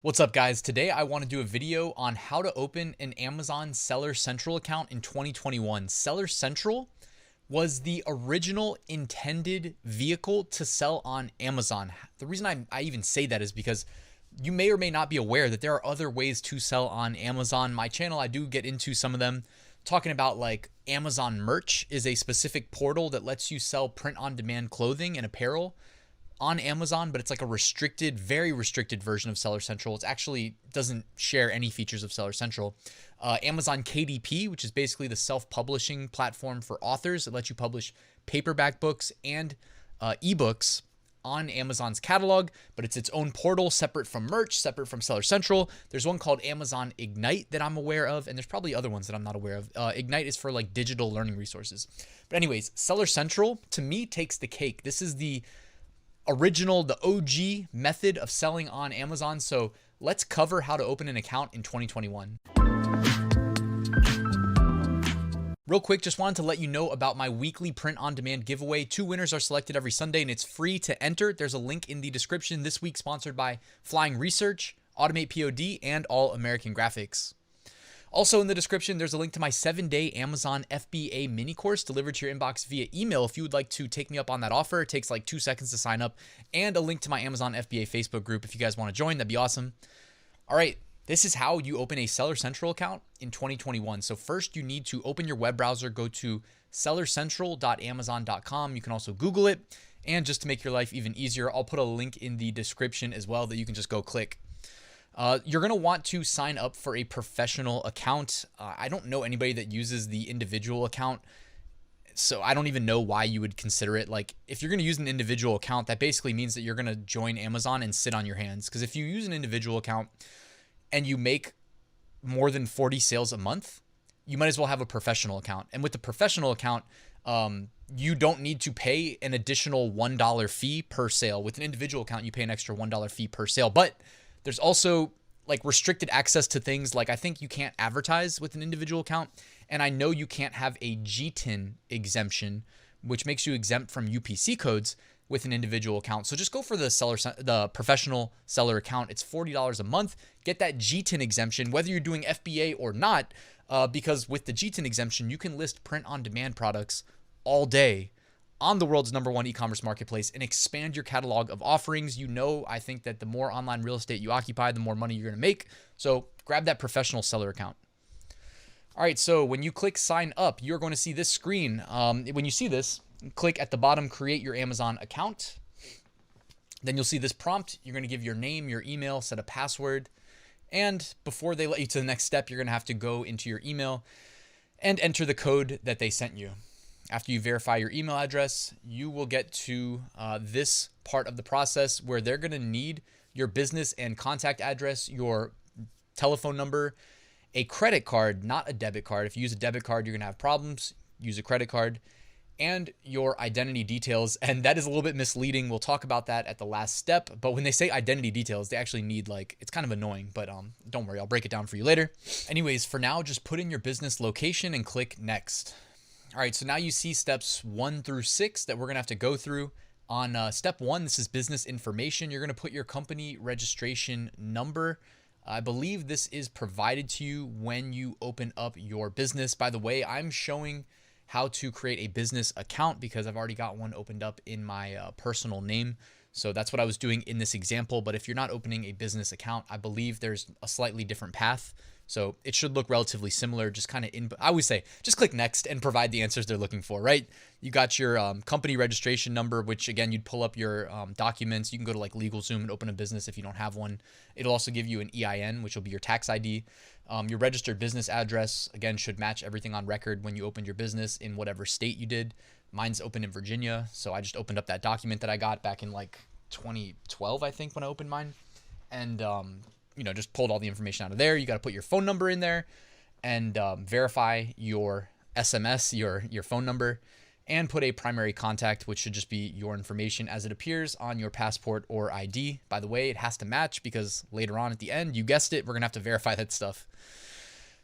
What's up, guys? Today I want to do a video on how to open an Amazon Seller Central account in 2021. Seller Central was the original intended vehicle to sell on Amazon. The reason I even say that is because you may or may not be aware that there are other ways to sell on Amazon. My channel, I do get into some of them, talking about like Amazon Merch is a specific portal that lets you sell print-on-demand clothing and apparel on Amazon, but it's like a restricted, very restricted version of Seller Central. It actually doesn't share any features of Seller Central. Amazon KDP, which is basically the self-publishing platform for authors. It lets you publish paperback books and ebooks on Amazon's catalog, but it's its own portal, separate from Merch, separate from Seller Central. There's one called Amazon Ignite that I'm aware of, and there's probably other ones that I'm not aware of. Ignite is for like digital learning resources. But anyways, Seller Central, to me, takes the cake. This is the original, the OG method of selling on Amazon. So let's cover how to open an account in 2021. Real quick, just wanted to let you know about my weekly print-on-demand giveaway. 2 winners are selected every Sunday, and it's free to enter. There's a link in the description. This week sponsored by Flying Research, Automate POD, and All American Graphics. Also in the description, there's a link to my 7-day Amazon FBA mini course delivered to your inbox via email if you would like to take me up on that offer. It takes like 2 seconds to sign up, and a link to my Amazon FBA Facebook group if you guys want to join. That'd be awesome. All right, this is how you open a Seller Central account in 2021. So first, you need to open your web browser, go to sellercentral.amazon.com. You can also Google it, and just to make your life even easier, I'll put a link in the description as well that you can just go click. You're going to want to sign up for a professional account. I don't know anybody that uses the individual account, so I don't even know why you would consider it. Like, if you're going to use an individual account, that basically means that you're going to join Amazon and sit on your hands. Because if you use an individual account and you make more than 40 sales a month, you might as well have a professional account. And with the professional account, you don't need to pay an additional $1 fee per sale. With an individual account, you pay an extra $1 fee per sale. But there's also like restricted access to things like I think you can't advertise with an individual account, and I know you can't have a GTIN exemption, which makes you exempt from UPC codes with an individual account. So just go for the professional seller account. It's $40 a month. Get that GTIN exemption, whether you're doing FBA or not, because with the GTIN exemption, you can list print-on-demand products all day on the world's #1 e-commerce marketplace and expand your catalog of offerings. I think that the more online real estate you occupy, the more money you're going to make. So grab that professional seller account. All right, so when you click sign up, you're going to see this screen. When you see this, click at the bottom, create your Amazon account. Then you'll see this prompt. You're going to give your name, your email, set a password. And before they let you to the next step, you're going to have to go into your email and enter the code that they sent you. After you verify your email address, you will get to this part of the process where they're going to need your business and contact address, your telephone number, a credit card, not a debit card. If you use a debit card, you're going to have problems. Use a credit card, and your identity details. And that is a little bit misleading. We'll talk about that at the last step. But when they say identity details, they actually need it's kind of annoying, but don't worry, I'll break it down for you later. Anyways, for now, just put in your business location and click next. All right, so now you see steps 1 through 6 that we're going to have to go through. On step 1, this is business information. You're going to put your company registration number. I believe this is provided to you when you open up your business. By the way, I'm showing how to create a business account because I've already got one opened up in my personal name. So that's what I was doing in this example. But if you're not opening a business account, I believe there's a slightly different path. So it should look relatively similar, just kind of I always say, just click next and provide the answers they're looking for, right? You got your company registration number, which again, you'd pull up your documents. You can go to like LegalZoom and open a business if you don't have one. It'll also give you an EIN, which will be your tax ID. Your registered business address, again, should match everything on record when you opened your business in whatever state you did. Mine's open in Virginia. So I just opened up that document that I got back in like 2012, I think, when I opened mine. And, just pulled all the information out of there. You got to put your phone number in there and verify your SMS, your phone number, and put a primary contact, which should just be your information as it appears on your passport or ID. By the way, it has to match because later on at the end, you guessed it, we're going to have to verify that stuff.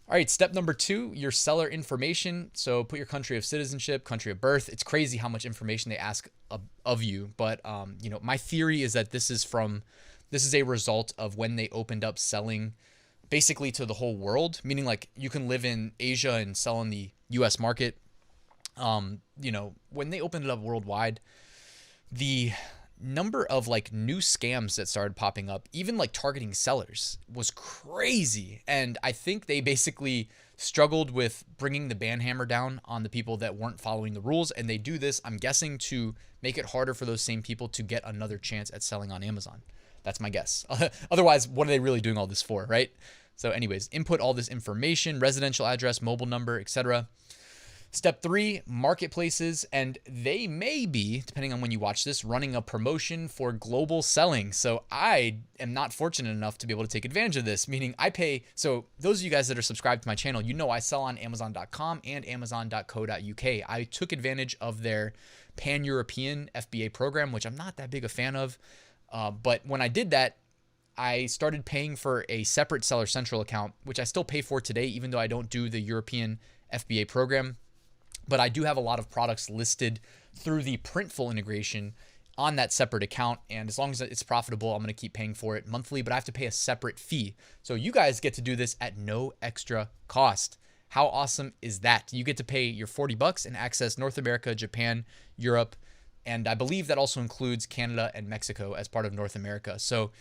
All right, step number 2, your seller information. So put your country of citizenship, country of birth. It's crazy how much information they ask of you. But, my theory is that this is from This is a result of when they opened up selling basically to the whole world, meaning like you can live in Asia and sell in the US market. When they opened it up worldwide, the number of like new scams that started popping up, even like targeting sellers, was crazy. And I think they basically struggled with bringing the ban hammer down on the people that weren't following the rules. And they do this, I'm guessing, to make it harder for those same people to get another chance at selling on Amazon. That's my guess. Otherwise, what are they really doing all this for, right? So anyways, input all this information, residential address, mobile number, etc. Step 3, marketplaces, and they may be, depending on when you watch this, running a promotion for global selling. So I am not fortunate enough to be able to take advantage of this, meaning I pay. So those of you guys that are subscribed to my channel, you know I sell on Amazon.com and Amazon.co.uk. I took advantage of their pan-European FBA program, which I'm not that big a fan of. But when I did that, I started paying for a separate Seller Central account, which I still pay for today, even though I don't do the European FBA program. But I do have a lot of products listed through the Printful integration on that separate account. And as long as it's profitable, I'm going to keep paying for it monthly, but I have to pay a separate fee. So you guys get to do this at no extra cost. How awesome is that? You get to pay your $40 and access North America, Japan, Europe, and I believe that also includes Canada and Mexico as part of North America. So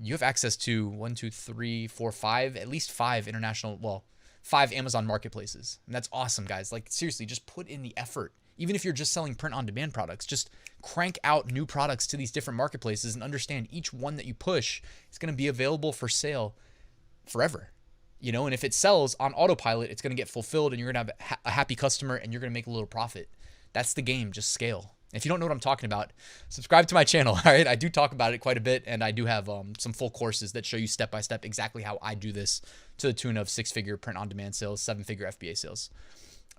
you have access to at least 5 international, 5 Amazon marketplaces. And that's awesome, guys. Like seriously, just put in the effort. Even if you're just selling print on demand products, just crank out new products to these different marketplaces and understand each one that you push is going to be available for sale forever. And if it sells on autopilot, it's going to get fulfilled and you're going to have a happy customer and you're going to make a little profit. That's the game. Just scale. If you don't know what I'm talking about, subscribe to my channel. All right. I do talk about it quite a bit, and I do have some full courses that show you step by step exactly how I do this to the tune of 6-figure print on demand sales, 7-figure FBA sales.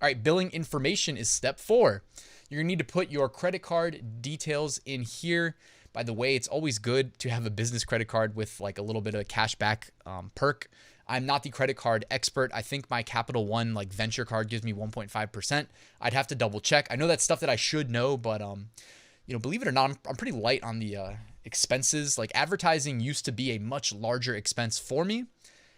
All right. Billing information is step 4. You're going to need to put your credit card details in here. By the way, it's always good to have a business credit card with like a little bit of a cashback perk. I'm not the credit card expert. I think my Capital One like venture card gives me 1.5%. I'd have to double check. I know that's stuff that I should know, but believe it or not, I'm pretty light on the expenses. Like advertising used to be a much larger expense for me.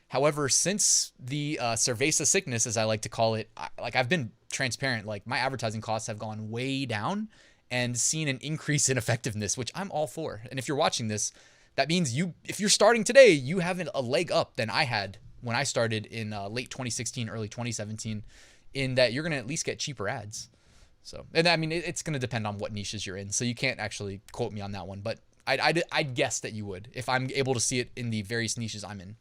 However, since the cerveza sickness, as I like to call it, I've been transparent. Like my advertising costs have gone way down and seen an increase in effectiveness, which I'm all for. And if you're watching this, that means if you're starting today, you have a leg up than I had when I started in late 2016, early 2017, in that you're going to at least get cheaper ads. So, and I mean, it's going to depend on what niches you're in. So you can't actually quote me on that one, but I'd guess that you would if I'm able to see it in the various niches I'm in.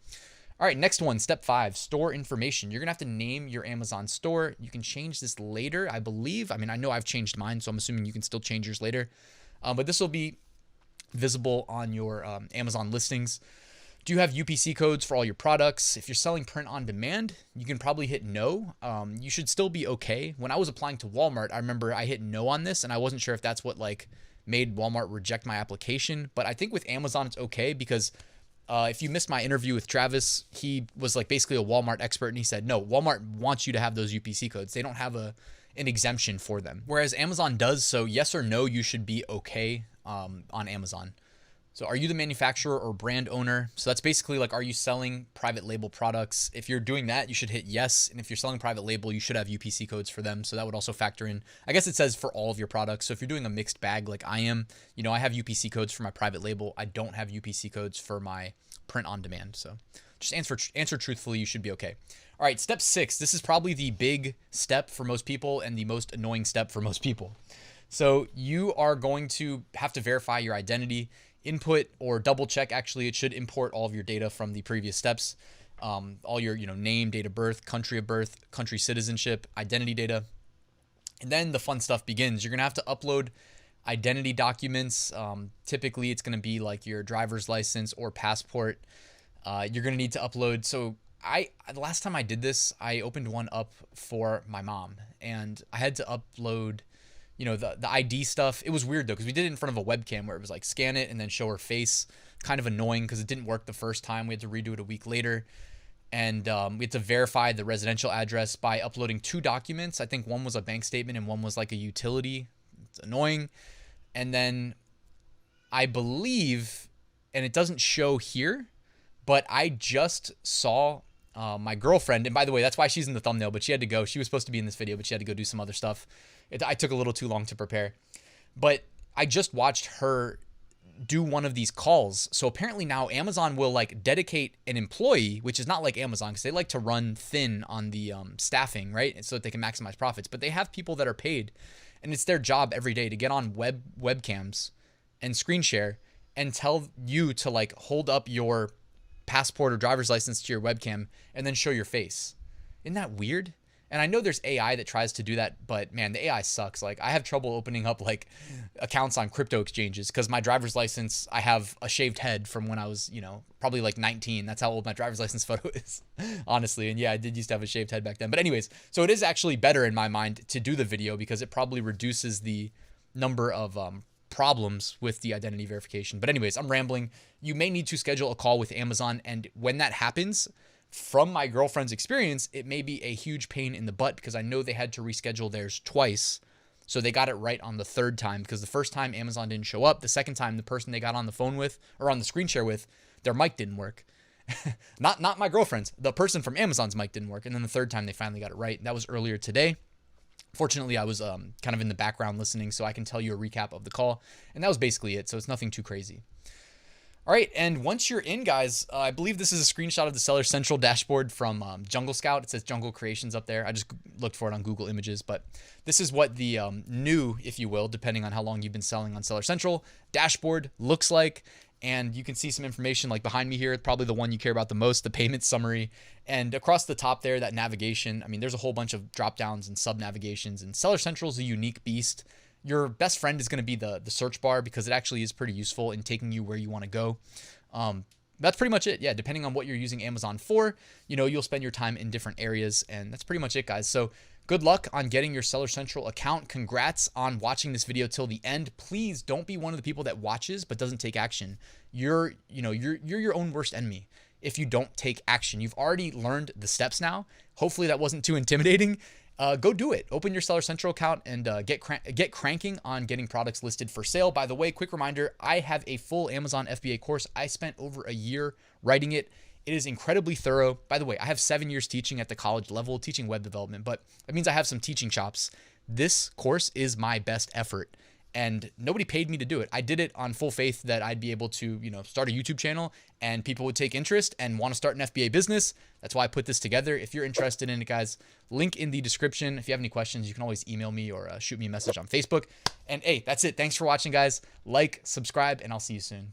All right, next one, step 5, store information. You're going to have to name your Amazon store. You can change this later, I believe. I mean, I know I've changed mine, so I'm assuming you can still change yours later. But this will be visible on your Amazon listings. Do you have UPC codes for all your products? If you're selling print on demand, you can probably hit no. You should still be okay. When I was applying to Walmart, I remember I hit no on this, and I wasn't sure if that's what like made Walmart reject my application. But I think with Amazon, it's okay because if you missed my interview with Travis, he was like basically a Walmart expert, and he said, no, Walmart wants you to have those UPC codes. They don't have an exemption for them. Whereas Amazon does, so yes or no, you should be okay on Amazon. So are you the manufacturer or brand owner? So that's basically like, are you selling private label products? If you're doing that, you should hit yes. And if you're selling private label, you should have UPC codes for them. So that would also factor in, I guess it says for all of your products. So if you're doing a mixed bag like I am, I have UPC codes for my private label. I don't have UPC codes for my print on demand. So just answer truthfully, you should be okay. All right, step 6. This is probably the big step for most people and the most annoying step for most people. So you are going to have to verify your identity, input or double check. Actually, it should import all of your data from the previous steps. All your, name, date of birth, country citizenship, identity data. And then the fun stuff begins. You're going to have to upload identity documents. Typically it's going to be like your driver's license or passport. You're going to need to upload. So the last time I did this, I opened one up for my mom and I had to upload the ID stuff. It was weird though, because we did it in front of a webcam where it was like scan it and then show her face. Kind of annoying because it didn't work the first time. We had to redo it a week later. And we had to verify the residential address by uploading 2 documents. I think one was a bank statement and one was like a utility. It's annoying. And then I believe and it doesn't show here, but I just saw my girlfriend, and by the way, that's why she's in the thumbnail, but she had to go. She was supposed to be in this video, but she had to go do some other stuff. I took a little too long to prepare, but I just watched her do one of these calls. So apparently now Amazon will like dedicate an employee, which is not like Amazon because they like to run thin on the staffing, right? So that they can maximize profits, but they have people that are paid, and it's their job every day to get on webcams and screen share and tell you to like hold up your passport or driver's license to your webcam and then show your face. Isn't that weird? And I know there's AI that tries to do that, but man, the AI sucks. Like I have trouble opening up like accounts on crypto exchanges because my driver's license, I have a shaved head from when I was, probably like 19. That's how old my driver's license photo is, honestly. And yeah, I did used to have a shaved head back then. But anyways, so it is actually better in my mind to do the video because it probably reduces the number of problems with the identity verification. But anyways, I'm rambling. You may need to schedule a call with Amazon, and when that happens, from my girlfriend's experience, it may be a huge pain in the butt because I know they had to reschedule theirs twice. So they got it right on the third time because the first time Amazon didn't show up. The second time, the person they got on the phone with or on the screen share with, their mic didn't work. not my girlfriend's. The person from Amazon's mic didn't work. And then the third time they finally got it right. That was earlier today. Fortunately, I was kind of in the background listening, so I can tell you a recap of the call. And that was basically it. So it's nothing too crazy. All right, and once you're in, guys, I believe this is a screenshot of the Seller Central dashboard from Jungle Scout. It says Jungle Creations up there. I just looked for it on Google Images, but this is what the new, if you will, depending on how long you've been selling on Seller Central, dashboard looks like. And you can see some information like behind me here, probably the one you care about the most, the payment summary. And across the top there, that navigation, I mean, there's a whole bunch of drop downs and sub navigations, and Seller Central is a unique beast. Your best friend is going to be the search bar because it actually is pretty useful in taking you where you want to go. That's pretty much it. Yeah, depending on what you're using Amazon for, you'll spend your time in different areas, and that's pretty much it, guys. So good luck on getting your Seller Central account. Congrats on watching this video till the end. Please don't be one of the people that watches but doesn't take action. You're your own worst enemy if you don't take action. You've already learned the steps now. Hopefully that wasn't too intimidating. Go do it. Open your Seller Central account and get cranking on getting products listed for sale. By the way, quick reminder, I have a full Amazon FBA course. I spent over a year writing it. It is incredibly thorough. By the way, I have 7 years teaching at the college level, teaching web development, but that means I have some teaching chops. This course is my best effort, and nobody paid me to do it. I did it on full faith that I'd be able to, start a YouTube channel and people would take interest and want to start an FBA business. That's why I put this together. If you're interested in it, guys, link in the description. If you have any questions, you can always email me or shoot me a message on Facebook. And hey, that's it. Thanks for watching, guys. Like, subscribe, and I'll see you soon.